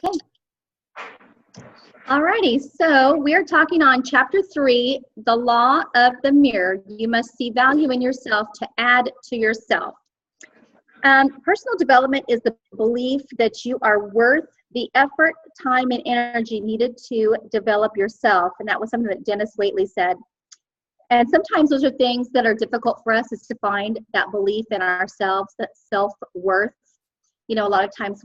Okay. Alrighty, so we're talking on Chapter 3, the law of the mirror. You must see value in yourself to add to yourself. Personal development is the belief that you are worth the effort, time, and energy needed to develop yourself. And that was something that Dennis Waitley said. And sometimes those are things that are difficult for us, is to find that belief in ourselves, that self-worth. You know, a lot of times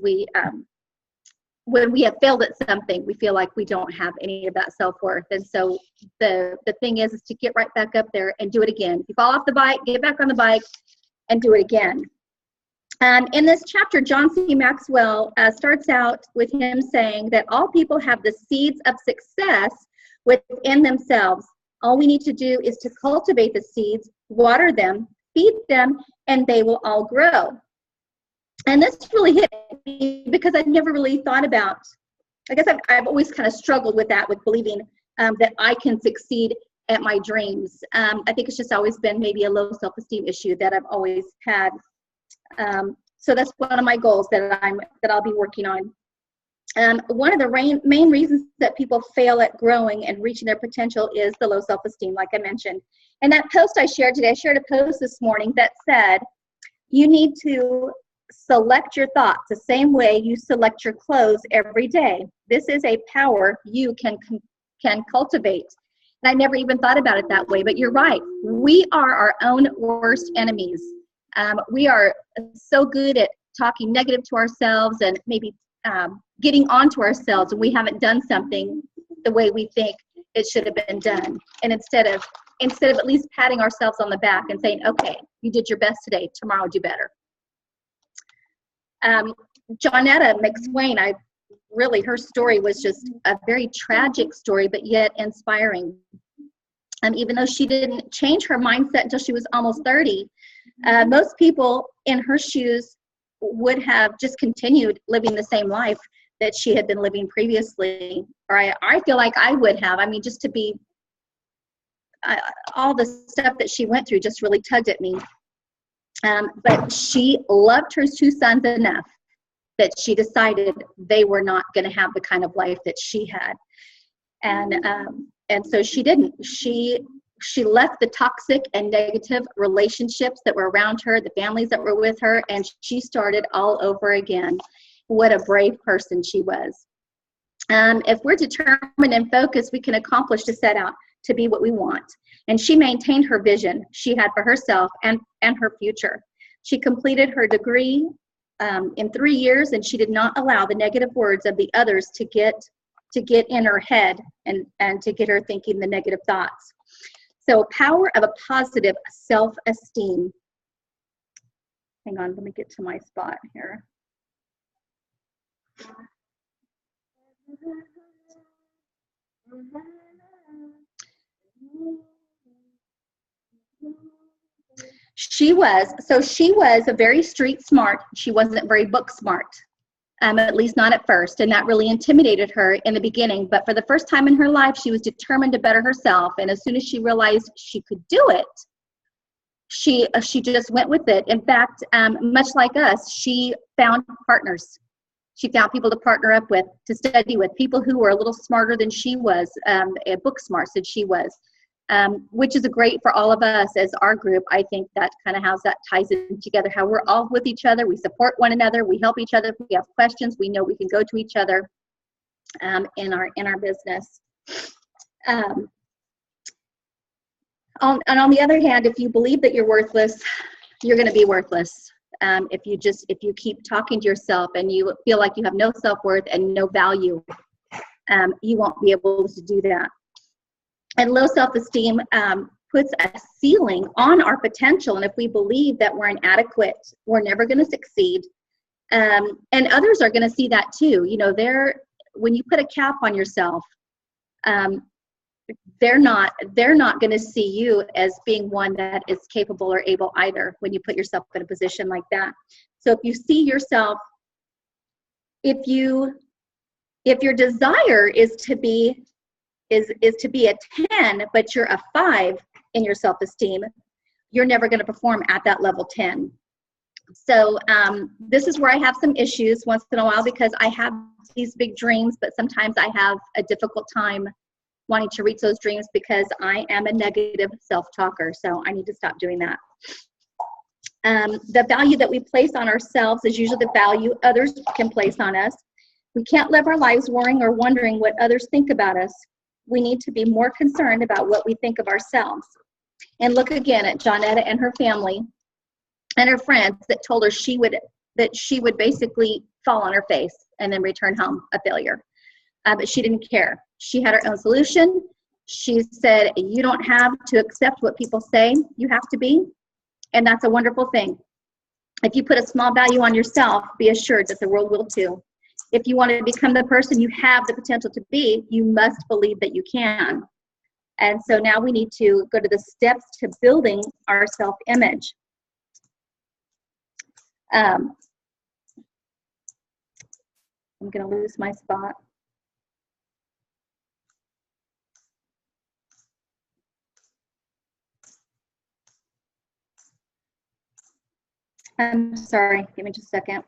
when we have failed at something, we feel like we don't have any of that self-worth. And so the thing is to get right back up there and do it again. If you fall off the bike, get back on the bike and do it again. In this chapter, John C. Maxwell starts out with him saying that all people have the seeds of success within themselves. All we need to do is to cultivate the seeds, water them, feed them, and they will all grow. And this really hit me because I'd never really thought about, I guess I've always kind of struggled with that, with believing that I can succeed at my dreams. I think it's just always been maybe a low self-esteem issue that I've always had. So that's one of my goals that I'll be working on. One of the main reasons that people fail at growing and reaching their potential is the low self-esteem, like I mentioned. And that post I shared today, I shared a post this morning that said, you need to select your thoughts the same way you select your clothes every day. This is a power you can cultivate. And I never even thought about it that way, but you're right. We are our own worst enemies. We are so good at talking negative to ourselves and maybe getting onto ourselves when we haven't done something the way we think it should have been done. And instead of at least patting ourselves on the back and saying, okay, you did your best today, tomorrow do better. Johnetta McSwain, her story was just a very tragic story, but yet inspiring. Even though she didn't change her mindset until she was almost 30, most people in her shoes would have just continued living the same life that she had been living previously. Or I feel like I would have. I mean, just to be, all the stuff that she went through just really tugged at me. But she loved her two sons enough that she decided they were not going to have the kind of life that she had. And so she didn't. She left the toxic and negative relationships that were around her, the families that were with her, and she started all over again. What a brave person she was. If we're determined and focused, we can accomplish to set out to be what we want. And she maintained her vision she had for herself and her future. She completed her degree in 3 years, and she did not allow the negative words of the others to get in her head and to get her thinking the negative thoughts. So, power of a positive self-esteem. Hang on, let me get to my spot here. She was a very street smart. She wasn't very book smart, at least not at first, and that really intimidated her in the beginning. But for the first time in her life, she was determined to better herself. And as soon as she realized she could do it, she just went with it. In fact, much like us, she found partners. She found people to partner up with, to study with, people who were a little smarter than she was, book smart than she was. Which is great for all of us as our group. I think that kind of how that ties in together, how we're all with each other, we support one another, we help each other. If we have questions, we know we can go to each other in our business. And on the other hand, if you believe that you're worthless, you're going to be worthless. If you keep talking to yourself and you feel like you have no self-worth and no value, you won't be able to do that. And low self-esteem puts a ceiling on our potential. And if we believe that we're inadequate, we're never going to succeed. And others are going to see that too. You know, when you put a cap on yourself, they're not going to see you as being one that is capable or able either when you put yourself in a position like that. So if you see yourself, if your desire is to be a 10, but you're a 5 in your self-esteem, you're never going to perform at that level 10. So this is where I have some issues once in a while, because I have these big dreams, but sometimes I have a difficult time wanting to reach those dreams because I am a negative self-talker. So I need to stop doing that. The value that we place on ourselves is usually the value others can place on us. We can't live our lives worrying or wondering what others think about us. We need to be more concerned about what we think of ourselves. And look again at Johnetta and her family and her friends that told her that she would basically fall on her face and then return home a failure. But she didn't care. She had her own solution. She said, you don't have to accept what people say. You have to be. And that's a wonderful thing. If you put a small value on yourself, be assured that the world will too. If you want to become the person you have the potential to be, you must believe that you can. And so now we need to go to the steps to building our self-image. I'm going to lose my spot. I'm sorry, give me just a second.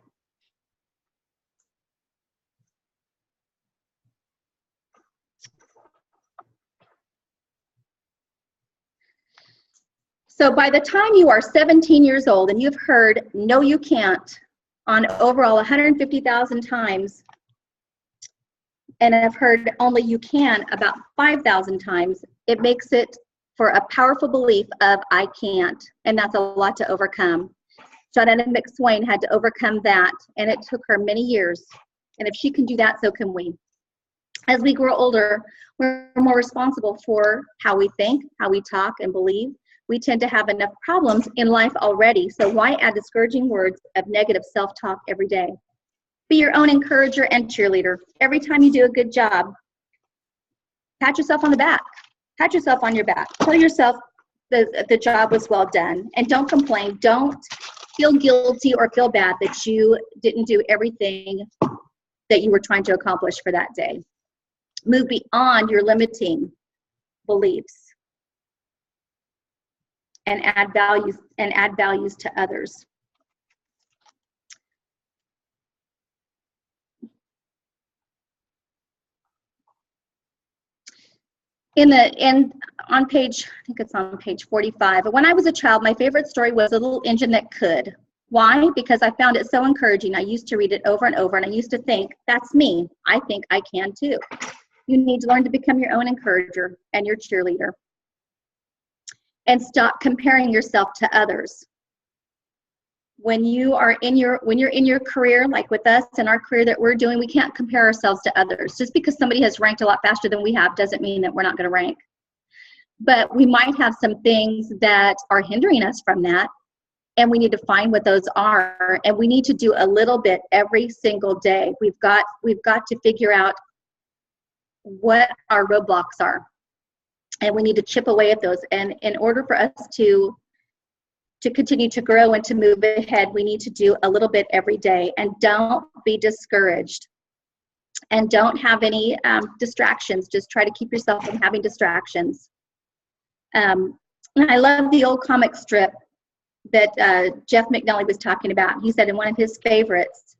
So by the time you are 17 years old and you've heard, no, you can't, on overall 150,000 times, and have heard only you can about 5,000 times, it makes it for a powerful belief of I can't, and that's a lot to overcome. Johnetta McSwain had to overcome that, and it took her many years. And if she can do that, so can we. As we grow older, we're more responsible for how we think, how we talk and believe. We tend to have enough problems in life already, so why add discouraging words of negative self-talk every day? Be your own encourager and cheerleader. Every time you do a good job, pat yourself on the back. Pat yourself on your back. Tell yourself the job was well done. And don't complain. Don't feel guilty or feel bad that you didn't do everything that you were trying to accomplish for that day. Move beyond your limiting beliefs and add values to others. On page, I think it's on page 45. When I was a child, my favorite story was A Little Engine That Could. Why? Because I found it so encouraging. I used to read it over and over, and I used to think, that's me. I think I can too. You need to learn to become your own encourager and your cheerleader. And stop comparing yourself to others. When you're in your career, like with us in our career that we're doing, we can't compare ourselves to others. Just because somebody has ranked a lot faster than we have doesn't mean that we're not going to rank. But we might have some things that are hindering us from that, and we need to find what those are, and we need to do a little bit every single day. We've got to figure out what our roadblocks are, and we need to chip away at those. And in order for us to continue to grow and to move ahead, we need to do a little bit every day. And don't be discouraged. And don't have any distractions. Just try to keep yourself from having distractions. And I love the old comic strip that Jeff McNally was talking about. He said in one of his favorites,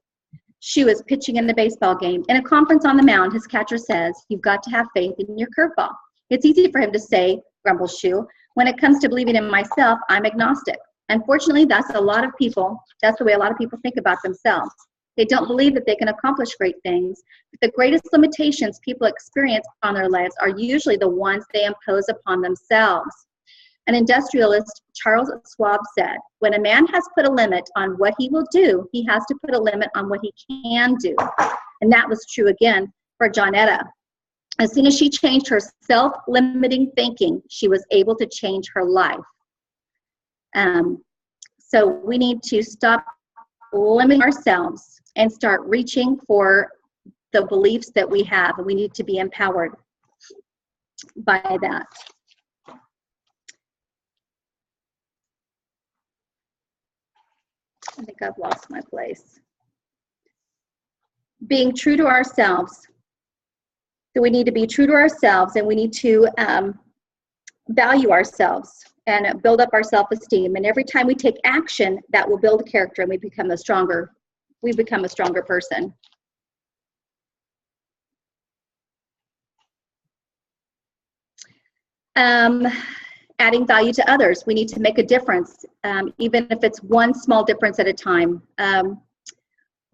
Shu is pitching in the baseball game. In a conference on the mound, his catcher says, you've got to have faith in your curveball. It's easy for him to say, grumbles Shu, when it comes to believing in myself, I'm agnostic. Unfortunately, that's the way a lot of people think about themselves. They don't believe that they can accomplish great things. But the greatest limitations people experience on their lives are usually the ones they impose upon themselves. An industrialist, Charles Schwab, said, when a man has put a limit on what he will do, he has to put a limit on what he can do. And that was true again for Johnetta. As soon as she changed her self-limiting thinking, she was able to change her life. So we need to stop limiting ourselves and start reaching for the beliefs that we have, and we need to be empowered by that. I think I've lost my place. Being true to ourselves. So we need to be true to ourselves, and we need to value ourselves. and build up our self-esteem. And every time we take action, that will build character, and we become a stronger person. Adding value to others. We need to make a difference, even if it's one small difference at a time.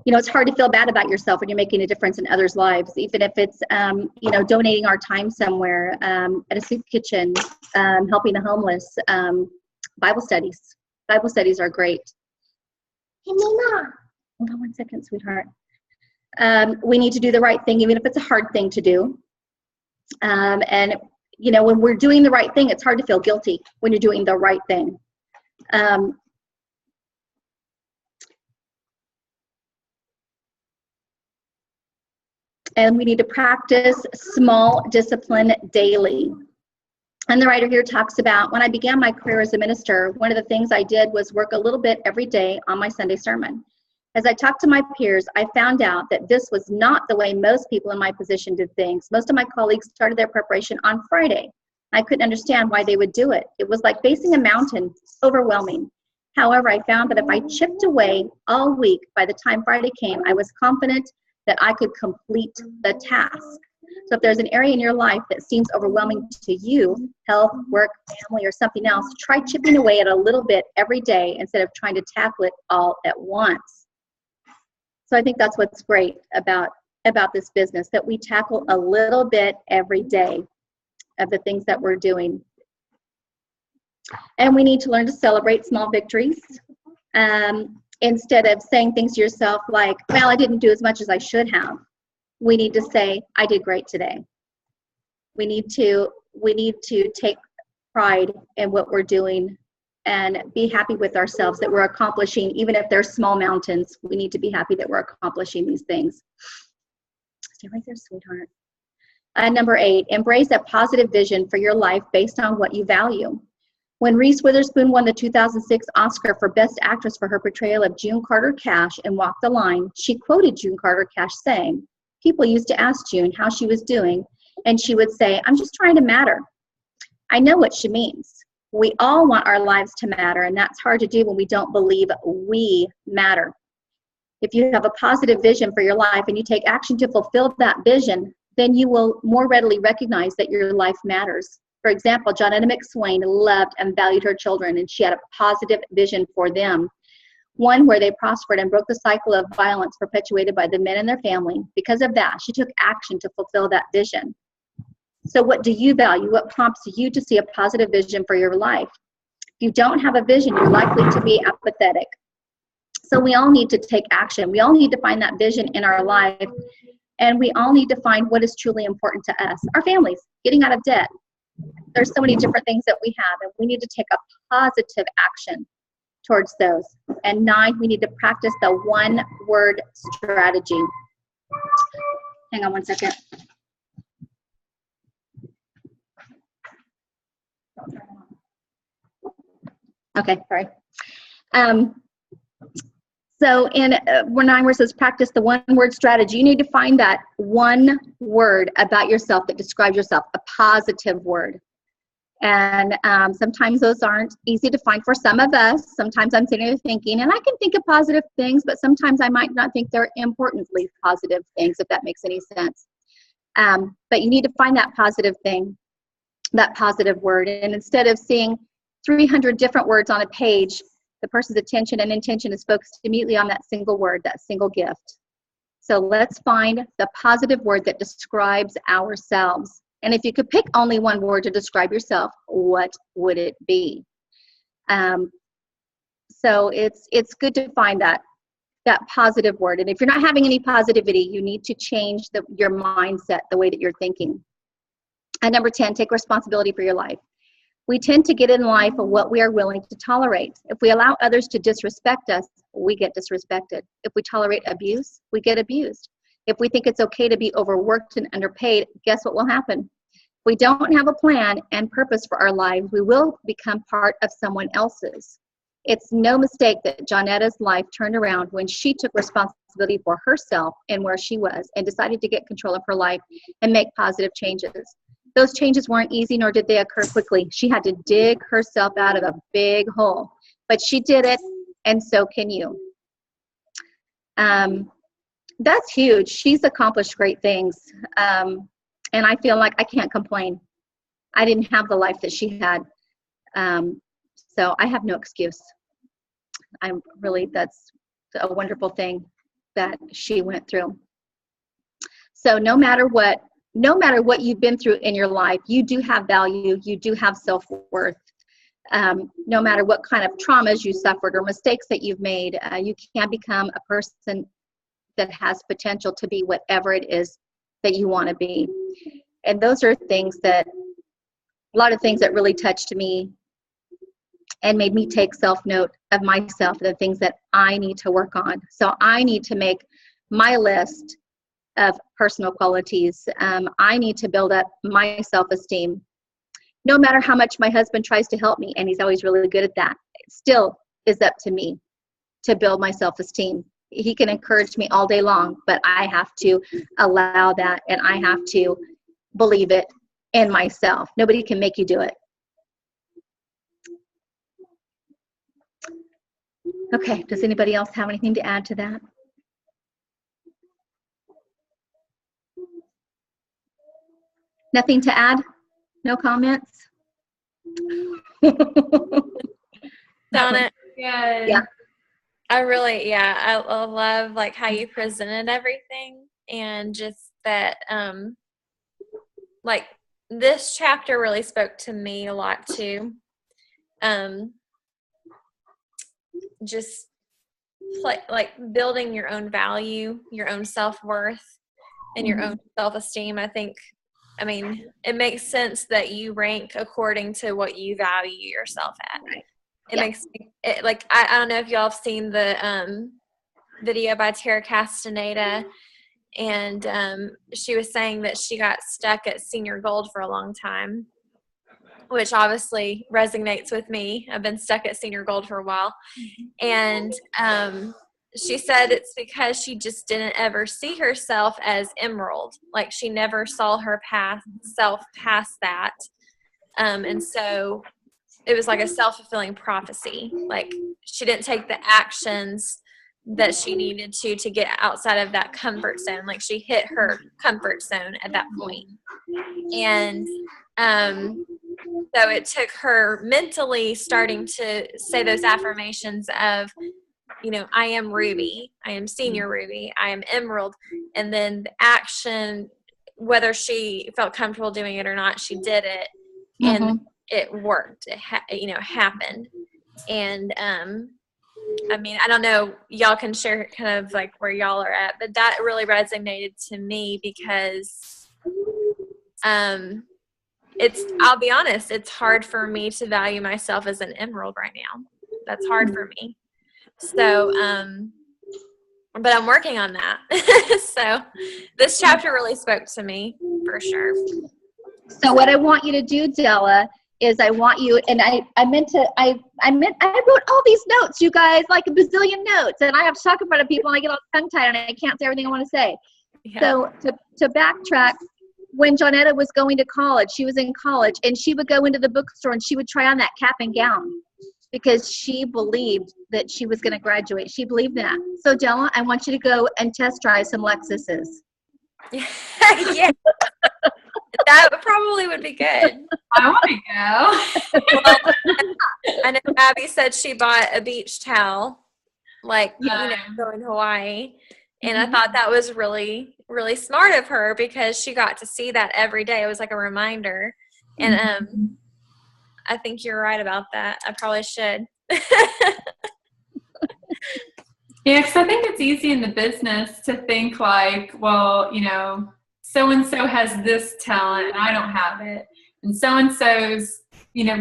It's hard to feel bad about yourself when you're making a difference in others' lives, even if it's, donating our time somewhere, at a soup kitchen, helping the homeless, Bible studies. Bible studies are great. Hey, Mima. Hold on one second, sweetheart. We need to do the right thing, even if it's a hard thing to do. When we're doing the right thing, it's hard to feel guilty when you're doing the right thing. And we need to practice small discipline daily. And the writer here talks about, when I began my career as a minister, one of the things I did was work a little bit every day on my Sunday sermon. As I talked to my peers, I found out that this was not the way most people in my position did things. Most of my colleagues started their preparation on Friday. I couldn't understand why they would do it. It was like facing a mountain, overwhelming. However, I found that if I chipped away all week, by the time Friday came, I was confident that I could complete the task. So if there's an area in your life that seems overwhelming to you, health, work, family, or something else, try chipping away at a little bit every day instead of trying to tackle it all at once. So I think that's what's great about this business, that we tackle a little bit every day of the things that we're doing. And we need to learn to celebrate small victories. Instead of saying things to yourself like, well, I didn't do as much as I should have. We need to say, I did great today. We need to take pride in what we're doing and be happy with ourselves that we're accomplishing, even if they're small mountains. We need to be happy that we're accomplishing these things. Stay right there, sweetheart. Number 8, embrace a positive vision for your life based on what you value. When Reese Witherspoon won the 2006 Oscar for Best Actress for her portrayal of June Carter Cash in Walk the Line, she quoted June Carter Cash saying, "People used to ask June how she was doing, and she would say, 'I'm just trying to matter.' I know what she means. We all want our lives to matter, and that's hard to do when we don't believe we matter. If you have a positive vision for your life and you take action to fulfill that vision, then you will more readily recognize that your life matters. For example, Johnetta McSwain loved and valued her children, and she had a positive vision for them, one where they prospered and broke the cycle of violence perpetuated by the men in their family. Because of that, she took action to fulfill that vision. So what do you value? What prompts you to see a positive vision for your life? If you don't have a vision, you're likely to be apathetic. So we all need to take action. We all need to find that vision in our life, and we all need to find what is truly important to us. Our families, getting out of debt. There's so many different things that we have, and we need to take a positive action towards those. And 9, we need to practice the one-word strategy. Hang on one second. Okay, sorry. So in 9 where it says practice the one-word strategy, you need to find that one word about yourself that describes yourself, a positive word. And sometimes those aren't easy to find for some of us. Sometimes I'm sitting there thinking, and I can think of positive things, but sometimes I might not think they're importantly positive things, if that makes any sense. But you need to find that positive thing, that positive word. And instead of seeing 300 different words on a page, the person's attention and intention is focused immediately on that single word, that single gift. So let's find the positive word that describes ourselves. And if you could pick only one word to describe yourself, what would it be? So it's good to find that positive word. And if you're not having any positivity, you need to change your mindset, the way that you're thinking. And number 10, take responsibility for your life. We tend to get in life of what we are willing to tolerate. If we allow others to disrespect us, we get disrespected. If we tolerate abuse, we get abused. If we think it's okay to be overworked and underpaid, guess what will happen? If we don't have a plan and purpose for our lives, we will become part of someone else's. It's no mistake that Jonetta's life turned around when she took responsibility for herself and where she was and decided to get control of her life and make positive changes. those changes weren't easy, nor did they occur quickly. She had to dig herself out of a big hole, but she did it, and so can you. That's huge. She's accomplished great things, and I feel like I can't complain. I didn't have the life that she had, so I have no excuse. That's a wonderful thing that she went through. So no matter what you've been through in your life, you do have value, you do have self-worth. No matter what kind of traumas you suffered or mistakes that you've made, you can become a person that has potential to be whatever it is that you want to be. And those are a lot of things that really touched me and made me take self-note of myself, the things that I need to work on. So I need to make my list of personal qualities. I need to build up my self-esteem. No matter how much my husband tries to help me, and he's always really good at that, it still is up to me to build my self-esteem. He can encourage me all day long, but I have to allow that, and I have to believe it in myself. Nobody can make you do it. Okay, does anybody else have anything to add to that? Nothing to add? No comments? Donna? Yeah. I love like how you presented everything, and just that, like this chapter really spoke to me a lot too. Just like building your own value, your own self-worth, and your own self-esteem. I mean, it makes sense that you rank according to what you value yourself at. It makes it like, I don't know if y'all have seen the video by Tara Castaneda, and she was saying that she got stuck at senior gold for a long time, which obviously resonates with me. I've been stuck at senior gold for a while. And she said it's because she just didn't ever see herself as emerald. Like she never saw her self past that. And so it was like a self-fulfilling prophecy. Like she didn't take the actions that she needed to get outside of that comfort zone. Like she hit her comfort zone at that point. And so it took her mentally starting to say those affirmations of, you know, I am Ruby, I am senior Ruby, I am emerald. And then the action, whether she felt comfortable doing it or not, she did it. And it worked. It happened. And I mean, I don't know, y'all can share kind of like where y'all are at, but that really resonated to me because I'll be honest, it's hard for me to value myself as an emerald right now. That's hard for me. So, but I'm working on that. So this chapter really spoke to me for sure. So what I want you to do, Della, is I want you, and I wrote all these notes, you guys, like a bazillion notes, and I have to talk about it, people, and I get all tongue-tied, and I can't say everything I want to say. Yeah. So to backtrack, when Johnetta was going to college, she was in college, and she would go into the bookstore, and she would try on that cap and gown because she believed that she was going to graduate. She believed that. So, Della, I want you to go and test drive some Lexuses. Yeah. That probably would be good. I want to go. Well, I know Abby said she bought a beach towel, like, going to Hawaii. And I thought that was really, really smart of her because she got to see that every day. It was like a reminder. And I think you're right about that. I probably should. Yeah, because I think it's easy in the business to think like, well, so-and-so has this talent and I don't have it. And so-and-so's,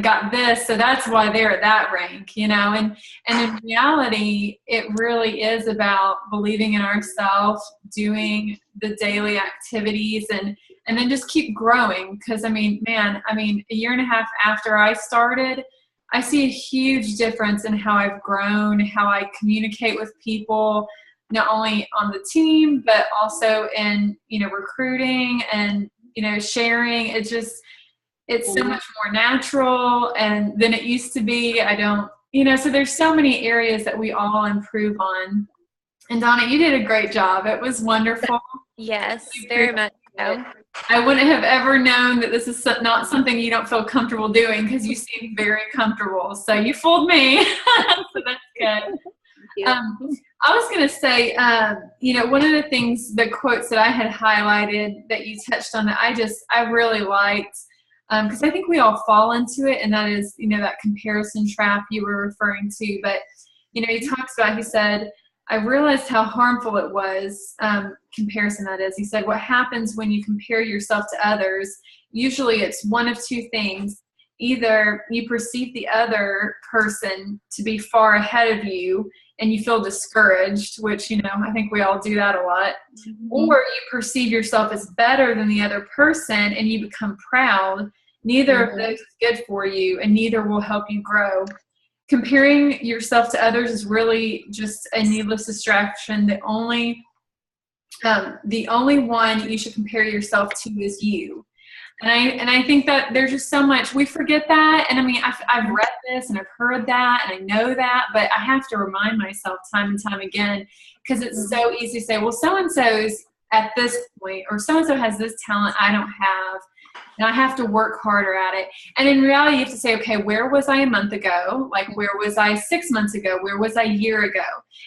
got this, so that's why they're at that rank, and in reality, it really is about believing in ourselves, doing the daily activities, and then just keep growing. Because, a year and a half after I started, I see a huge difference in how I've grown, how I communicate with people, not only on the team, but also in, recruiting and sharing. It's so much more natural and than it used to be. I don't, so there's so many areas that we all improve on. And Donna, you did a great job. It was wonderful. Yes, very much so. I wouldn't have ever known that this is not something you don't feel comfortable doing, because you seem very comfortable. So you fooled me. So that's good. I was going to say, one of the things, the quotes that I had highlighted that you touched on that I really liked, because I think we all fall into it, and that is, that comparison trap you were referring to. But, he said, I realized how harmful it was, comparison that is. He said, what happens when you compare yourself to others, usually it's one of two things. Either you perceive the other person to be far ahead of you and you feel discouraged, which, I think we all do that a lot. Mm-hmm. Or you perceive yourself as better than the other person and you become proud. Neither of those is good for you, and neither will help you grow. Comparing yourself to others is really just a needless distraction. The only one you should compare yourself to is you. And I think that there's just so much, we forget that. And I mean, I've read this and I've heard that and I know that, but I have to remind myself time and time again, because it's so easy to say, well, so-and-so's at this point, or so-and-so has this talent I don't have, and I have to work harder at it. And in reality, you have to say, okay, where was I a month ago? Like, where was I 6 months ago? Where was I a year ago?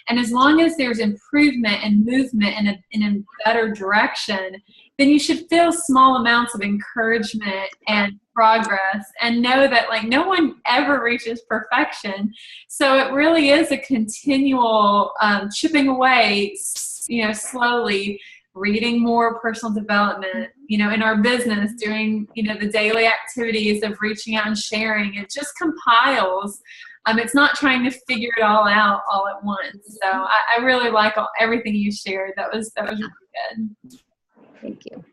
And as long as there's improvement and movement in a better direction, then you should feel small amounts of encouragement and progress, and know that, like, no one ever reaches perfection. So it really is a continual chipping away, slowly, reading more personal development, in our business, doing, the daily activities of reaching out and sharing. It just compiles. It's not trying to figure it all out all at once. So I really like everything you shared. That was really good. Thank you.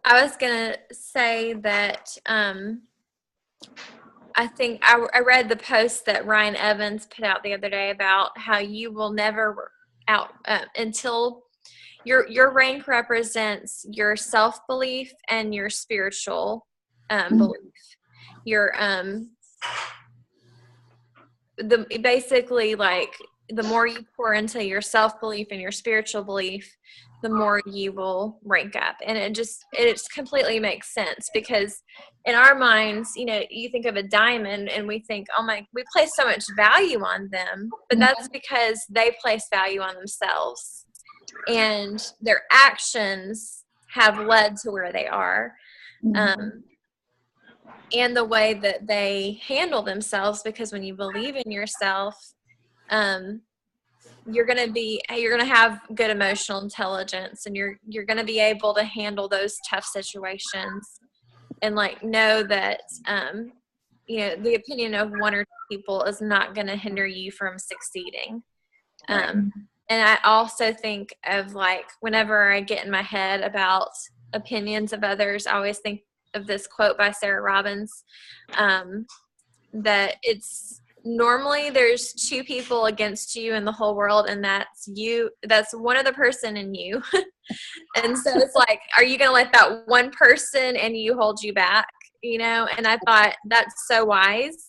I was going to say that I think I read the post that Ryan Evans put out the other day about how you will never out until your rank represents your self-belief and your spiritual belief. Your basically, like, the more you pour into your self-belief and your spiritual belief, the more you will rank up. And it just completely makes sense, because in our minds, you think of a diamond and we think, we place so much value on them, but that's because they place value on themselves and their actions have led to where they are. And the way that they handle themselves, because when you believe in yourself, you're going to have good emotional intelligence, and you're going to be able to handle those tough situations, and, like, know that the opinion of one or two people is not going to hinder you from succeeding. And I also think of, like, whenever I get in my head about opinions of others, I always think of this quote by Sarah Robbins, that it's normally there's two people against you in the whole world, and that's you. That's one other person in you. And so it's like, are you going to let that one person and you hold you back? And I thought that's so wise,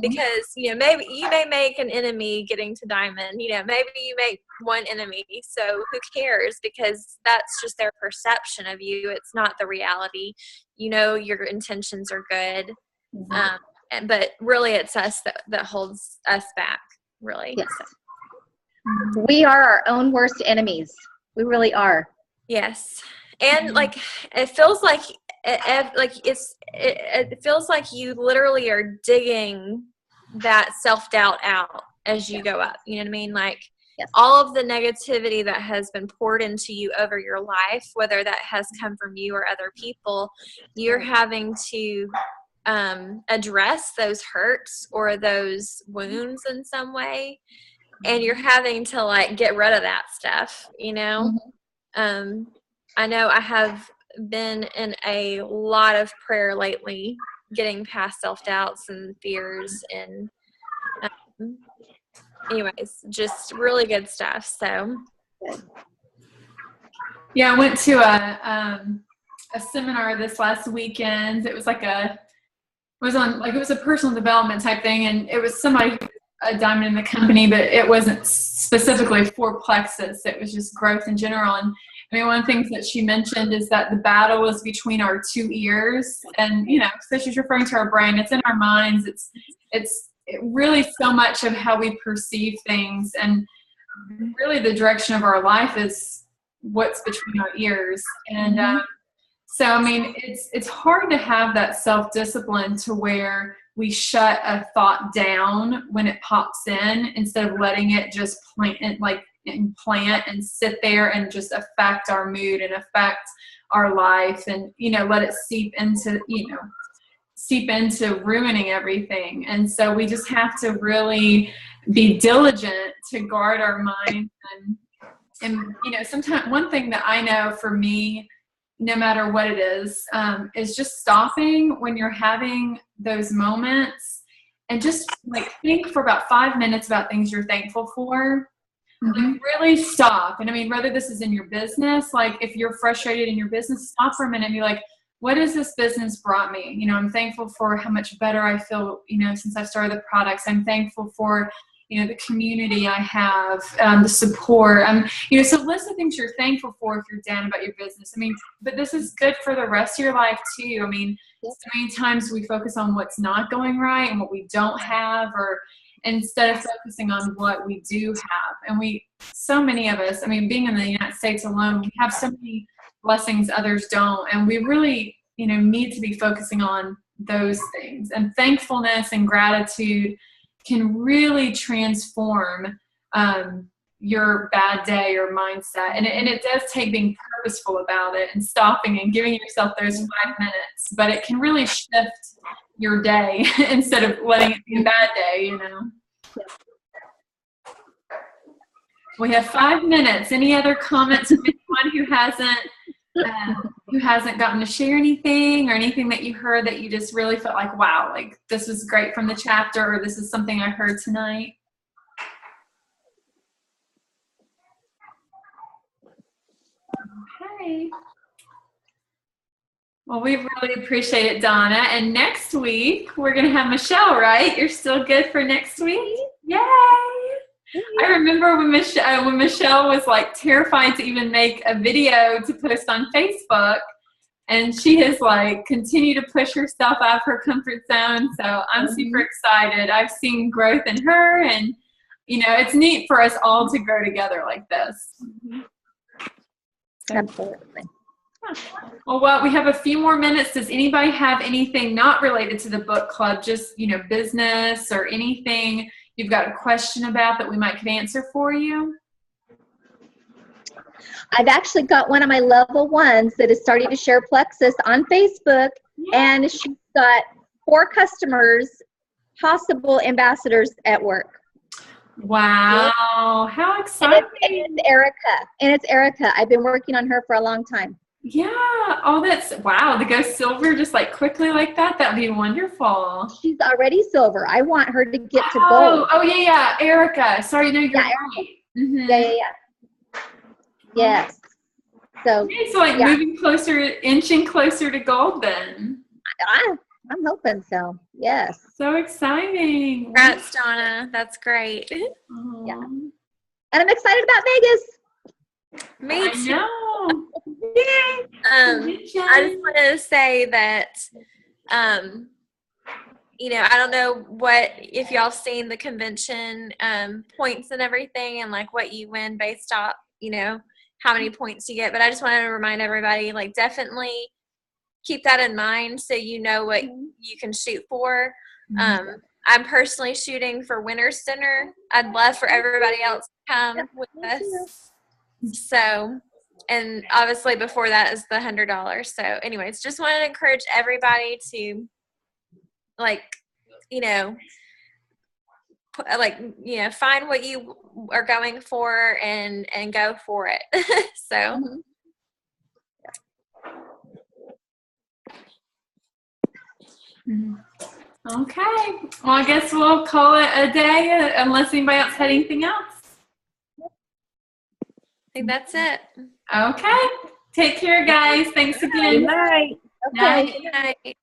because, maybe you may make an enemy getting to diamond, maybe you make one enemy. So who cares? Because that's just their perception of you. It's not the reality. Your intentions are good. But really it's us that holds us back, really. Yes. So. We are our own worst enemies. We really are. Yes. And like, it feels like it feels like you literally are digging that self-doubt out as you go up. You know what I mean? Like, yes. All of the negativity that has been poured into you over your life, whether that has come from you or other people, you're having to address those hurts or those wounds in some way, and you're having to, like, get rid of that stuff. I know I have been in a lot of prayer lately, getting past self-doubts and fears, and anyways, just really good stuff. So Yeah, I went to a seminar this last weekend. It was like it was a personal development type thing, and it was somebody who was a diamond in the company, but it wasn't specifically for plexus. It was just growth in general. And I mean, one of the things that she mentioned is that the battle is between our two ears, and so she's referring to our brain. It's in our minds. It's really so much of how we perceive things, and really the direction of our life is what's between our ears. And so I mean, it's hard to have that self-discipline to where we shut a thought down when it pops in, instead of letting it just plant and sit there and just affect our mood and affect our life, and let it seep into ruining everything. And so we just have to really be diligent to guard our minds. And sometimes one thing that I know for me, no matter what it is just stopping when you're having those moments and just think for about 5 minutes about things you're thankful for. Really stop. And I mean, whether this is in your business, if you're frustrated in your business, stop for a minute and be like, what has this business brought me? I'm thankful for how much better I feel, since I've started the products. I'm thankful for, the community I have, the support. So list of things you're thankful for if you're down about your business. I mean, but this is good for the rest of your life too. I mean, so many times we focus on what's not going right and what we don't have, or instead of focusing on what we do have. And so many of us, I mean, being in the United States alone, we have so many blessings others don't. And we really, need to be focusing on those things. And thankfulness and gratitude can really transform your bad day or mindset. And it does take being purposeful about it and stopping and giving yourself those 5 minutes. But it can really shift your day instead of letting it be a bad day, We have 5 minutes. Any other comments from anyone who hasn't gotten to share anything, or anything that you heard that you just really felt like, wow, this was great from the chapter, or this is something I heard tonight? Okay. Well, we really appreciate it, Donna. And next week, we're going to have Michelle, right? You're still good for next week? Yay! I remember when Michelle was terrified to even make a video to post on Facebook, and she has continued to push herself out of her comfort zone. So I'm super excited. I've seen growth in her, and it's neat for us all to grow together like this. Absolutely. Well, we have a few more minutes. Does anybody have anything not related to the book club, just business or anything you've got a question about that we could answer for you? I've actually got one of my level ones that is starting to share Plexus on Facebook, and she's got 4 customers, possible ambassadors at work. Wow, how exciting. And it's Erica. I've been working on her for a long time. Yeah. Oh, to go silver just quickly like that. That would be wonderful. She's already silver. I want her to get to gold. Oh, yeah. Erica. Sorry, no, you're right. Mm-hmm. Yeah. Yes. So, okay, so moving closer, inching closer to gold then. I'm hoping so. Yes. So exciting. Congrats, Donna. That's great. Aww. Yeah. And I'm excited about Vegas. Me too. I know. I just want to say that, I don't know if y'all seen the convention points and everything, and what you win based off, how many points you get. But I just wanted to remind everybody, definitely keep that in mind so you know what you can shoot for. I'm personally shooting for Winner's Center. I'd love for everybody else to come with us. So, and obviously before that is the $100. So anyways, just wanted to encourage everybody to find what you are going for and go for it. So. Okay. Well, I guess we'll call it a day unless anybody else had anything else. I think that's it. Okay. Take care, guys. Thanks again. Good night. Okay. Good night.